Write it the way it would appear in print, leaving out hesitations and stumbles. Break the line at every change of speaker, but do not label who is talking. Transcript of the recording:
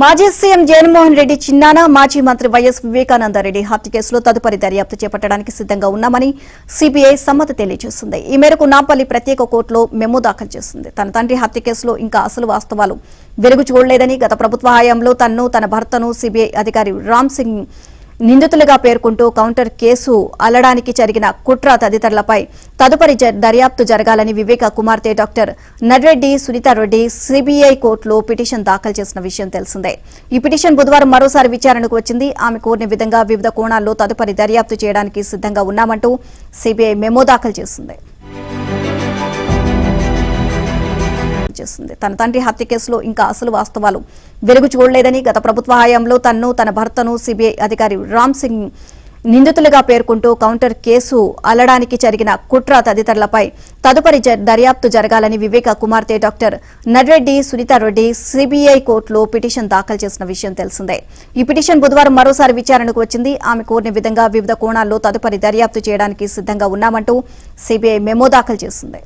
మాజీ సీఎం జగన్మోహన్ రెడ్డి చిన్నాన మాజీ మంత్రి వైఎస్ వివేకానందరెడ్డి హత్య కేసులో తదుపరి దర్యాప్తు చేపట్టడానికి సిద్ధంగా ఉన్నామని సిబిఐ సమ్మతి తెలియజేసింది. ఈ మేరకు నాంపల్లి ప్రత్యేక కోర్టులో మెమో దాఖలు చేసింది. తన తండ్రి హత్య కేసులో ఇంకా అసలు వాస్తవాలు వెలుగు చూడలేదని, గత ప్రభుత్వ హయాంలో తన భర్తను సిబిఐ అధికారి రామ్ సింగ్ నిందితులుగా పేర్కొంటూ కౌంటర్ కేసు అల్లడానికి జరిగిన కుట్ర తదితరులపై తదుపరి దర్యాప్తు జరగాలని వివేక కుమార్తె డాక్టర్ నర్రెడ్డి సునీతారెడ్డి సిబిఐ కోర్టులో పిటిషన్ దాఖలు చేసిన విషయం తెలిసిందే. ఈ పిటిషన్ బుధవారం మరోసారి విచారణకు వచ్చింది. ఆమె కోరిన విధంగా వివిధ కోణాల్లో తదుపరి దర్యాప్తు చేయడానికి సిద్ధంగా ఉన్నామంటూ సిబిఐ మెమో దాఖలు చేసింది. తన తండ్రి హత్య కేసులో ఇంకా అసలు వాస్తవాలు వెలుగు చూడలేదని, గత ప్రభుత్వ హయాంలో తన భర్తను సిబిఐ అధికారి రామ్ సింగ్ నిందితులుగా పేర్కొంటూ కౌంటర్ కేసు అల్లడానికి జరిగిన కుట్ర తదితరులపై తదుపరి దర్యాప్తు జరగాలని వివేక కుమార్తె డాక్టర్ నర్రెడ్డి సునీతారెడ్డి సిబిఐ కోర్టులో పిటిషన్ దాఖలు చేసిన విషయం తెలిసిందే. ఈ పిటిషన్ బుధవారం మరోసారి విచారణకు వచ్చింది. ఆమె కోరిన విధంగా వివిధ కోణాల్లో తదుపరి దర్యాప్తు చేయడానికి సిద్ధంగా ఉన్నామంటూ సిబిఐ మెమో దాఖలు చేసింది.